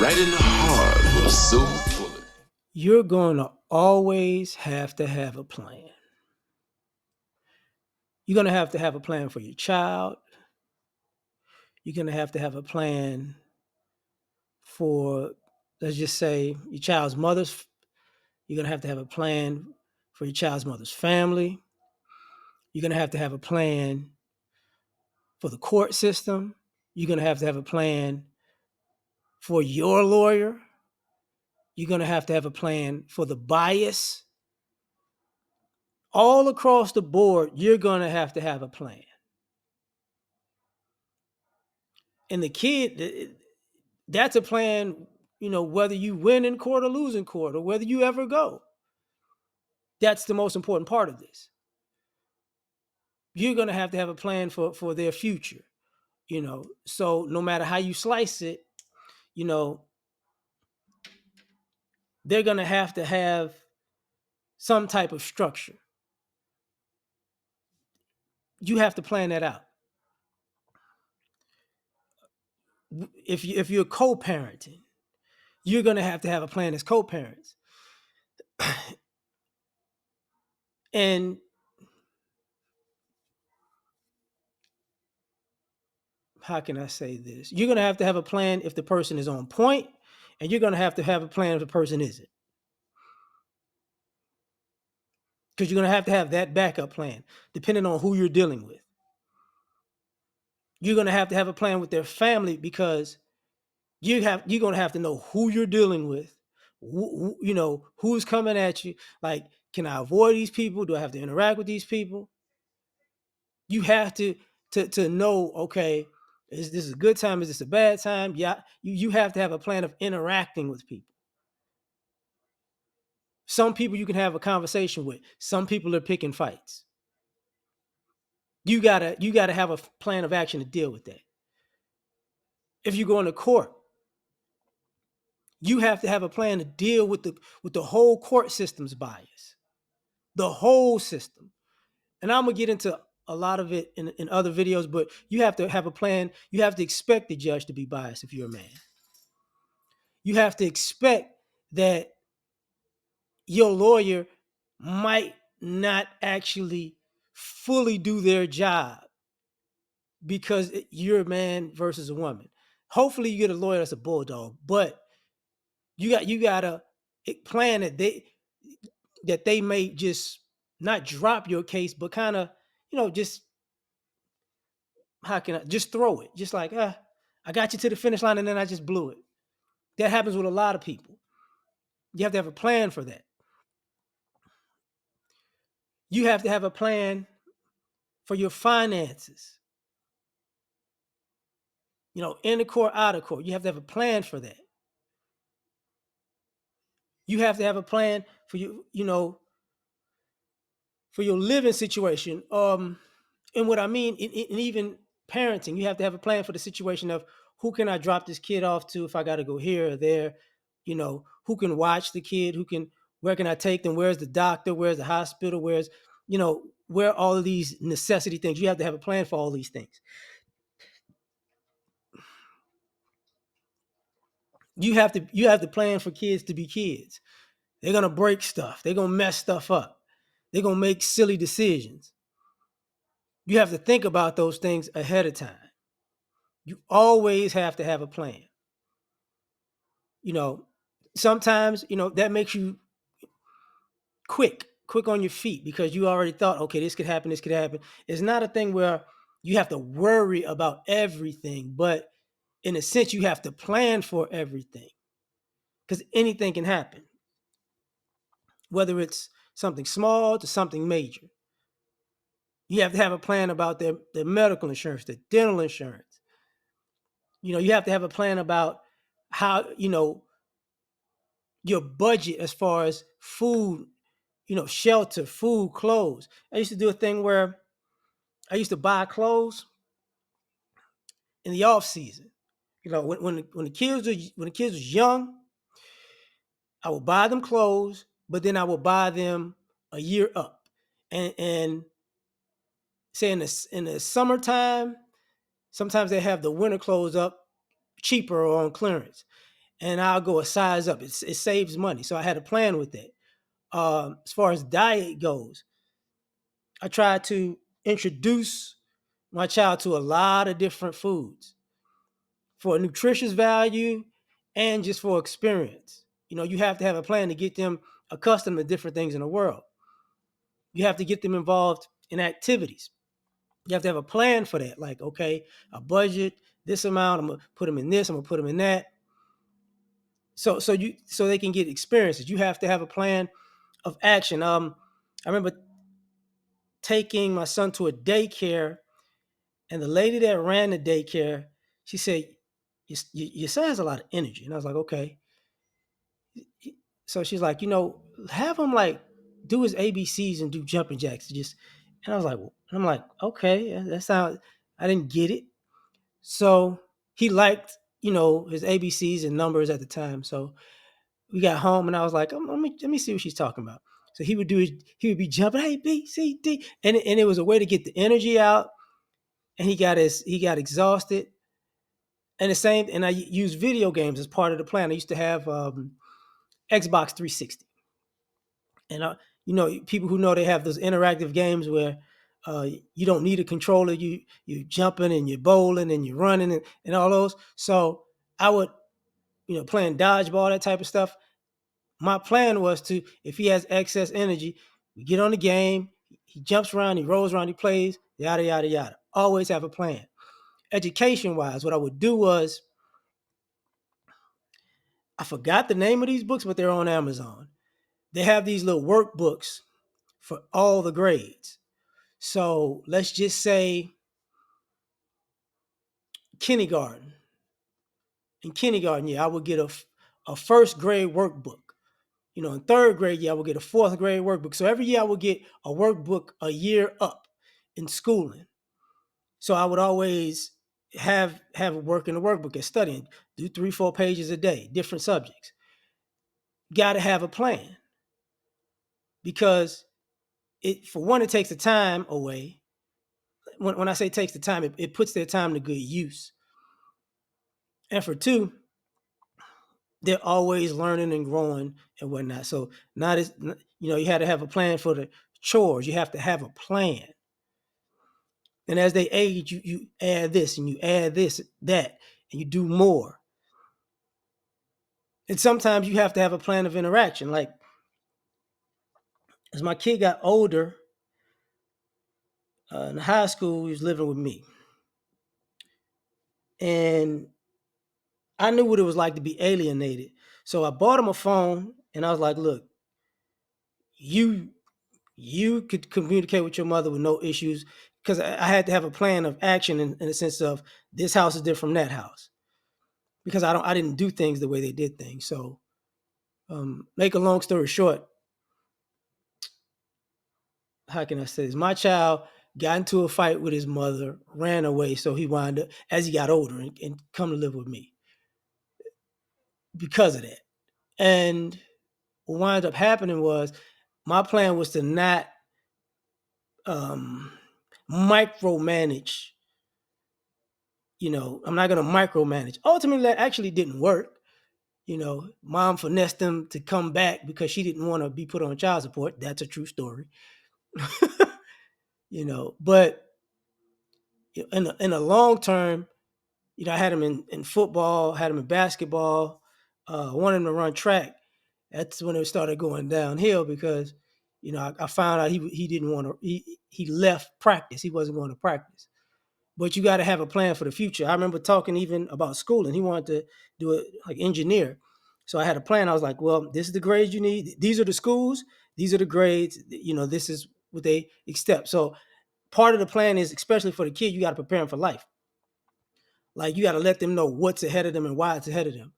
right in the heart of a silver bullet. You're going to always have to have a plan. You're going to have a plan for your child. You're going to have a plan for, let's just say, your child's mother's. You're going to have a plan for your child's mother's family. You're going to have a plan for the court system. You're going to have a plan for your lawyer. You're going to have a plan for the bias. All across the board, you're going to have a plan. And the kid, that's a plan, whether you win in court or lose in court or whether you ever go. That's the most important part of this. You're going to have a plan for their future, So no matter how you slice it, you know, they're going to have some type of structure. You have to plan that out. If you're co-parenting, you're going to have a plan as co-parents. And how can I say this? You're going to have a plan if the person is on point, and you're going to have a plan if the person isn't. Because you're going to have that backup plan, depending on who you're dealing with. You're going to have a plan with their family because you're going to have to know who you're dealing with, who's coming at you. Like, can I avoid these people? Do I have to interact with these people? You have to know, okay, is this a good time? Is this a bad time? Yeah, you have to have a plan of interacting with people. Some people you can have a conversation with. Some people are picking fights. You gotta have a plan of action to deal with that. If you go into court, you have to have a plan to deal with the whole court system's bias, the whole system. And I'm gonna get into a lot of it in other videos, but you have to have a plan. You have to expect the judge to be biased if you're a man. You have to expect that your lawyer might not actually fully do their job because you're a man versus a woman. Hopefully you get a lawyer that's a bulldog, but you gotta plan that they may just not drop your case, but kind of, just how can I just throw it? Just like, I got you to the finish line and then I just blew it. That happens with a lot of people. You have to have a plan for that. You have to have a plan for your finances. In the court, out of court. You have to have a plan for that. You have to have a plan for for your living situation. And what I mean, in even parenting, you have to have a plan for the situation of who can I drop this kid off to if I got to go here or there. Who can watch the kid? Where can I take them? Where's the doctor? Where's the hospital? Where all of these necessity things? You have to have a plan for all these things. You have to plan for kids to be kids. They're gonna break stuff. They're gonna mess stuff up. They're gonna make silly decisions. You have to think about those things ahead of time. You always have to have a plan. You know, Sometimes, that makes you quick on your feet because you already thought, okay, this could happen, this could happen. It's not a thing where you have to worry about everything, but in a sense, you have to plan for everything because anything can happen, whether it's something small to something major. You have to have a plan about their medical insurance, their dental insurance. You have to have a plan about how, your budget as far as food, shelter, food, clothes. I used to do a thing where I used to buy clothes in the off season. When the kids was young, I would buy them clothes, but then I would buy them a year up. And say in the summertime, sometimes they have the winter clothes up cheaper or on clearance. and I'll go a size up. It saves money. So I had a plan with that. As far as diet goes, I try to introduce my child to a lot of different foods for a nutritious value and just for experience. You have to have a plan to get them accustomed to different things in the world. You have to get them involved in activities. You have to have a plan for that. Like, okay, a budget, this amount, I'm gonna put them in this, I'm gonna put them in that. So they can get experiences. You have to have a plan of action. I remember taking my son to a daycare, and the lady that ran the daycare, she said, your son has a lot of energy. And I was like, okay. So she's like, have him like do his ABCs and do jumping jacks. And I was like, and I'm like, okay, that sounds, I didn't get it. So he liked, his ABCs and numbers at the time. So we got home and I was like, let me see what she's talking about. So he would be jumping A, B, C, D. And it was a way to get the energy out. And he got exhausted. And I used video games as part of the plan. I used to have Xbox 360. And people who know, they have those interactive games where you don't need a controller. You jumping and you're bowling and you're running and all those. So I would, playing dodgeball, that type of stuff. My plan was to, if he has excess energy, we get on the game. He jumps around, he rolls around, he plays, yada yada yada. Always have a plan. Education wise, what I would do was, I forgot the name of these books, but they're on Amazon. They have these little workbooks for all the grades. So let's just say kindergarten. In kindergarten, yeah, I would get a first grade workbook. In third grade, yeah, I would get a fourth grade workbook. So every year I would get a workbook a year up in schooling. So I would always have work in the workbook and studying, do 3-4 pages a day, different subjects. Got to have a plan, because for one, it takes the time away. When I say takes the time, it puts their time to good use. And for two, they're always learning and growing and whatnot. So not as you had to have a plan for the chores. You have to have a plan. And as they age, you add this and you add this, that, and you do more. And sometimes you have to have a plan of interaction. Like, as my kid got older, in high school, he was living with me. And I knew what it was like to be alienated. So I bought him a phone and I was like, look, you could communicate with your mother with no issues, because I had to have a plan of action in the sense of, this house is different from that house, because I didn't do things the way they did things. So make a long story short, how can I say this? My child got into a fight with his mother, ran away. So he wound up, as he got older, and come to live with me because of that. And what wound up happening was, my plan was to not micromanage. I'm not going to micromanage. Ultimately, that actually didn't work. Mom finessed them to come back because she didn't want to be put on child support. That's a true story. But in the long term, I had him in football, had him in basketball, wanted him to run track. That's when it started going downhill, because, I found out he didn't want to, he left practice. He wasn't going to practice. But you got to have a plan for the future. I remember talking even about school, and he wanted to do it like engineer. So I had a plan. I was like, well, this is the grades you need. These are the schools. These are the grades. This is what they accept. So part of the plan is, especially for the kid, you got to prepare them for life. Like, you got to let them know what's ahead of them and why it's ahead of them.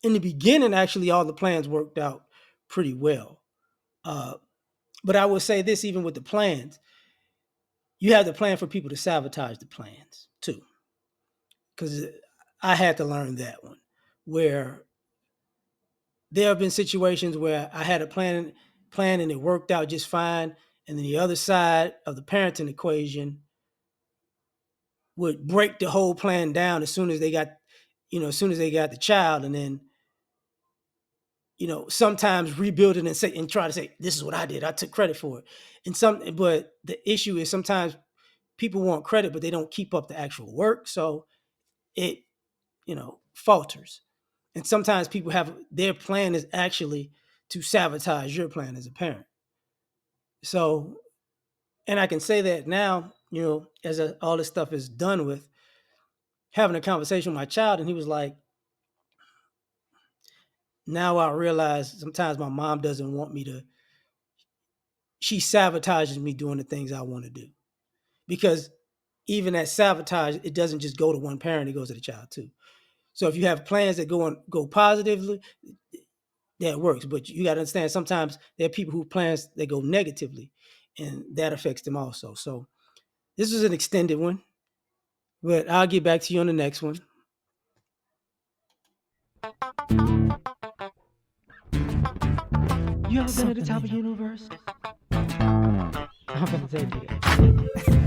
In the beginning, actually, all the plans worked out pretty well. But I would say this, even with the plans, you have to plan for people to sabotage the plans too. Because I had to learn that one, where there have been situations where I had a plan and it worked out just fine. And then the other side of the parenting equation would break the whole plan down as soon as they got as soon as they got the child, and then sometimes rebuild it and say and try to say, this is what I did. I took credit for it. But the issue is sometimes people want credit, but they don't keep up the actual work. So it, falters. And sometimes people have their plan is actually to sabotage your plan as a parent. So, and I can say that now, as all this stuff is done with, having a conversation with my child, and he was like, now I realize sometimes my mom doesn't want me to, she sabotages me doing the things I want to do. Because even that sabotage, it doesn't just go to one parent, it goes to the child too. So if you have plans that go positively, that works. But you got to understand, sometimes there are people who plans that go negatively, and that affects them also. So this was an extended one, but I'll get back to you on the next one. You ever been at the top of the universe? I'm gonna say it again.